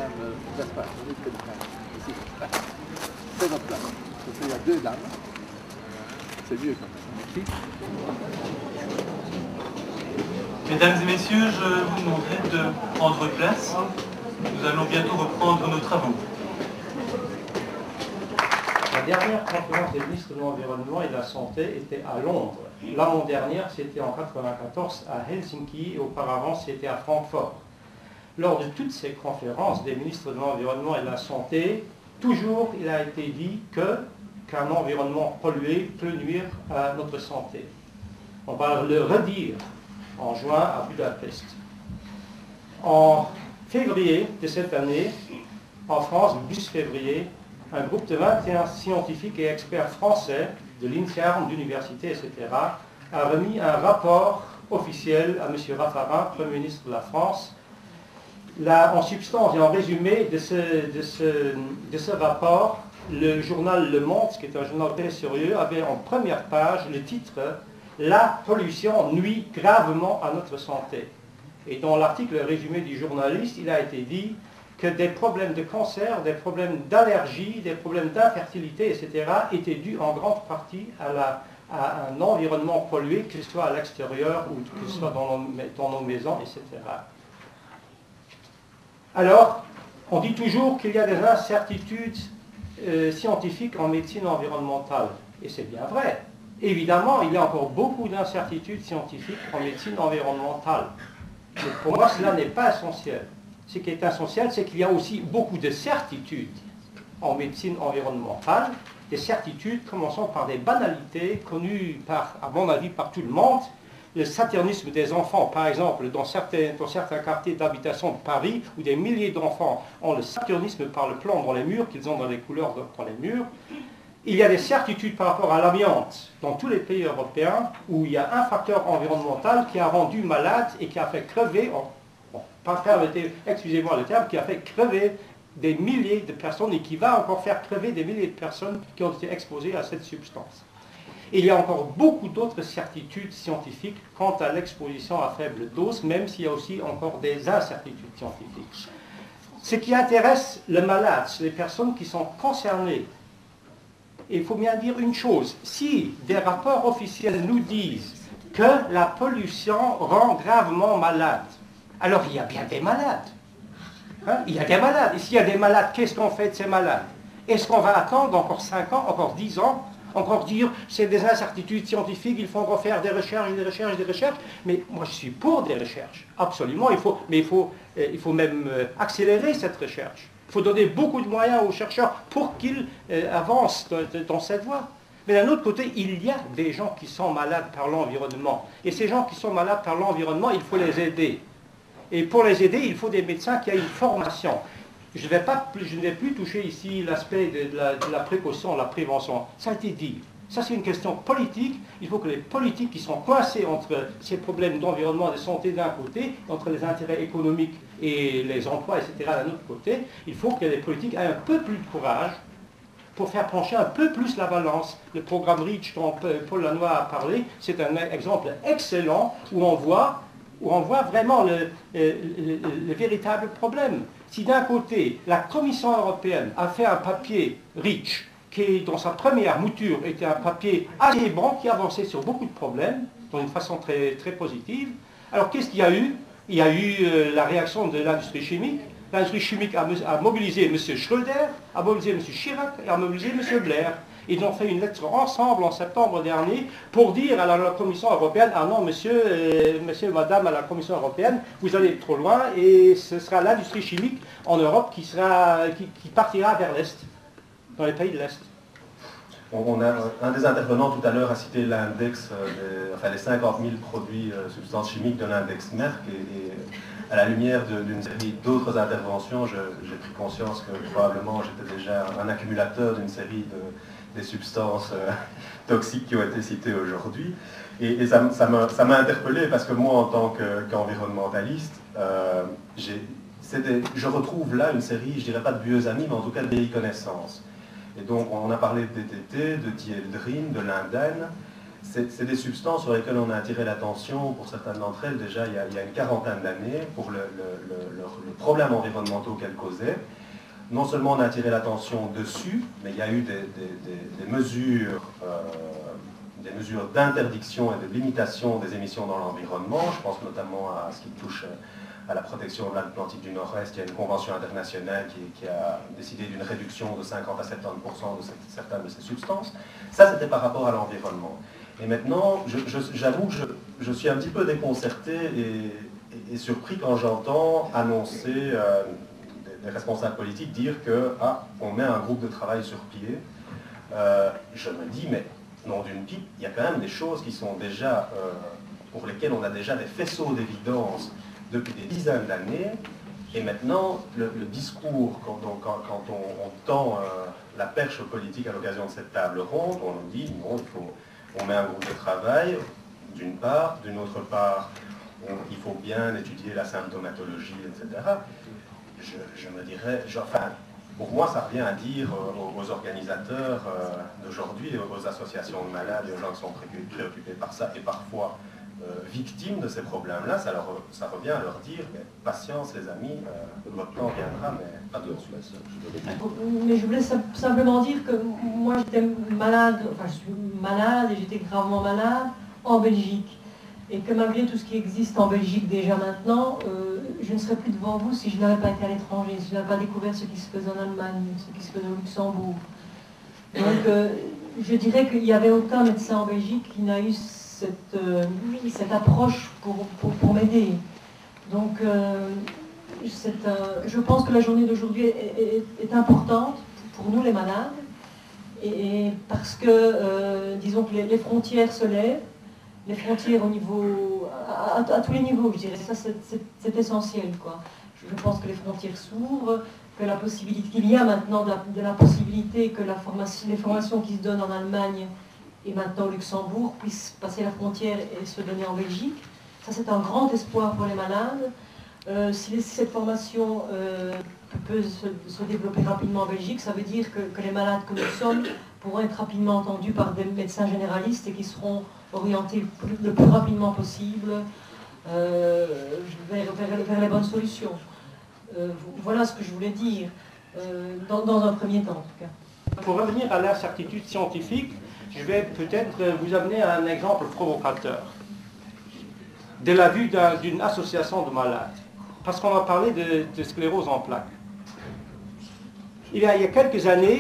Madame Gaspard, ici. C'est votre place. Il y a deux dames. C'est mieux quand même. Merci. Mesdames et messieurs, je vous demanderai de prendre place. Nous allons bientôt reprendre nos travaux. La dernière conférence des ministres de l'Environnement et de la Santé était à Londres. L'avant-dernière, c'était en 1994 à Helsinki et auparavant, c'était à Francfort. Lors de toutes ces conférences des ministres de l'Environnement et de la Santé, toujours il a été dit qu'un environnement pollué peut nuire à notre santé. On va le redire en juin à Budapest. En février de cette année, en France, le 10 février, un groupe de 21 scientifiques et experts français de l'INSERM, d'universités, etc., a remis un rapport officiel à M. Raffarin, Premier ministre de la France. Là, en substance et en résumé de ce rapport, le journal Le Monde, qui est un journal très sérieux, avait en première page le titre « La pollution nuit gravement à notre santé ». Et dans l'article résumé du journaliste, il a été dit que des problèmes de cancer, des problèmes d'allergie, des problèmes d'infertilité, etc., étaient dus en grande partie à un environnement pollué, que ce soit à l'extérieur ou que ce soit dans nos maisons, etc. Alors, on dit toujours qu'il y a des incertitudes scientifiques en médecine environnementale. Et c'est bien vrai. Évidemment, il y a encore beaucoup d'incertitudes scientifiques en médecine environnementale. Mais pour moi, cela n'est pas essentiel. Ce qui est essentiel, c'est qu'il y a aussi beaucoup de certitudes en médecine environnementale, des certitudes commençant par des banalités connues, à mon avis, par tout le monde. Le saturnisme des enfants, par exemple, dans certains quartiers d'habitation de Paris, où des milliers d'enfants ont le saturnisme par le plan dans les murs, qu'ils ont dans les couleurs dans les murs. Il y a des certitudes par rapport à l'amiante dans tous les pays européens, où il y a un facteur environnemental qui a rendu malade et qui a fait crever, excusez-moi le terme, qui a fait crever des milliers de personnes et qui va encore faire crever des milliers de personnes qui ont été exposées à cette substance. Il y a encore beaucoup d'autres certitudes scientifiques quant à l'exposition à faible dose, même s'il y a aussi encore des incertitudes scientifiques. Ce qui intéresse le malade, c'est les personnes qui sont concernées. Et il faut bien dire une chose, si des rapports officiels nous disent que la pollution rend gravement malade, alors il y a bien des malades. Hein? Il y a des malades. Et s'il y a des malades, qu'est-ce qu'on fait de ces malades? Est-ce qu'on va attendre encore 5 ans, encore 10 ans, encore dire c'est des incertitudes scientifiques, il faut encore faire des recherches, des recherches, des recherches? Mais moi je suis pour des recherches, absolument. Il faut même accélérer cette recherche. Il faut donner beaucoup de moyens aux chercheurs pour qu'ils avancent dans cette voie. Mais d'un autre côté, il y a des gens qui sont malades par l'environnement. Et ces gens qui sont malades par l'environnement, il faut les aider. Et pour les aider, il faut des médecins qui aient une formation. Je ne vais plus toucher ici l'aspect de la précaution, la prévention. Ça a été dit. Ça, c'est une question politique. Il faut que les politiques qui sont coincés entre ces problèmes d'environnement et de santé d'un côté, entre les intérêts économiques et les emplois, etc., d'un autre côté, il faut que les politiques aient un peu plus de courage pour faire pencher un peu plus la balance. Le programme REACH dont Paul Lannoy a parlé, c'est un exemple excellent où on voit vraiment le véritable problème. Si d'un côté, la Commission européenne a fait un papier REACH, qui dans sa première mouture était un papier assez bon, qui avançait sur beaucoup de problèmes, d'une façon très, très positive, alors qu'est-ce qu'il y a eu? Il y a eu la réaction de l'industrie chimique. L'industrie chimique a mobilisé M. Schröder, a mobilisé M. Chirac et a mobilisé M. Blair. Ils ont fait une lettre ensemble en septembre dernier pour dire à la Commission européenne « Ah non, monsieur, madame à la Commission européenne, vous allez trop loin et ce sera l'industrie chimique en Europe qui partira vers l'Est, dans les pays de l'Est. » Un des intervenants tout à l'heure a cité l'index, les 50 000 produits substances chimiques de l'index Merck et à la lumière d'une série d'autres interventions, j'ai pris conscience que probablement j'étais déjà un accumulateur d'une série des substances toxiques qui ont été citées aujourd'hui. Et ça m'a interpellé parce que moi, en tant qu'environnementaliste, je retrouve là une série, je dirais pas de vieux amis, mais en tout cas de vieilles connaissances. Et donc, on a parlé de DDT, de dieldrine, de lindane. c'est des substances sur lesquelles on a attiré l'attention, pour certaines d'entre elles, déjà il y a une quarantaine d'années, pour le problème environnementaux qu'elles causaient. Non seulement on a attiré l'attention dessus, mais il y a eu des mesures d'interdiction et de limitation des émissions dans l'environnement. Je pense notamment à ce qui touche à la protection de l'Atlantique du Nord-Est. Il y a une convention internationale qui a décidé d'une réduction de 50 à 70% de certaines de ces substances. Ça, c'était par rapport à l'environnement. Et maintenant, j'avoue que je suis un petit peu déconcerté et surpris quand j'entends annoncer des responsables politiques dire qu'on met un groupe de travail sur pied. Je me dis, mais non d'une pipe, il y a quand même des choses qui sont déjà, pour lesquelles on a déjà des faisceaux d'évidence depuis des dizaines d'années. Et maintenant, le discours, quand on tend la perche politique à l'occasion de cette table ronde, on nous dit, non, on met un groupe de travail, d'une part, d'une autre part, il faut bien étudier la symptomatologie, etc. Je me dirais, pour moi, ça revient à dire aux organisateurs d'aujourd'hui, aux associations de malades et aux gens qui sont préoccupés par ça, et parfois victimes de ces problèmes-là, ça revient à leur dire, mais patience les amis, votre temps viendra, mais pas de suite. Mais je voulais simplement dire que moi j'étais malade, enfin je suis malade et j'étais gravement malade en Belgique. Et que malgré tout ce qui existe en Belgique déjà maintenant, je ne serais plus devant vous si je n'avais pas été à l'étranger, si je n'avais pas découvert ce qui se faisait en Allemagne, ce qui se faisait au Luxembourg. Donc je dirais qu'il n'y avait aucun médecin en Belgique qui n'a eu cette approche pour m'aider. Donc je pense que la journée d'aujourd'hui est importante pour nous les malades, et parce que disons que les frontières se lèvent, les frontières au niveau, à tous les niveaux, je dirais, ça c'est essentiel, quoi. Je pense que les frontières s'ouvrent, que la possibilité, qu'il y a maintenant de la possibilité que les formations qui se donnent en Allemagne et maintenant au Luxembourg puissent passer la frontière et se donner en Belgique. Ça c'est un grand espoir pour les malades. Si cette formation peut se développer rapidement en Belgique, ça veut dire que les malades que nous sommes pourront être rapidement entendus par des médecins généralistes et qui seront orientés le plus rapidement possible vers les bonnes solutions. Voilà ce que je voulais dire, dans un premier temps en tout cas. Pour revenir à l'incertitude scientifique, je vais peut-être vous amener à un exemple provocateur de la vue d'une association de malades. Parce qu'on va parler de sclérose en plaques. Il y a quelques années,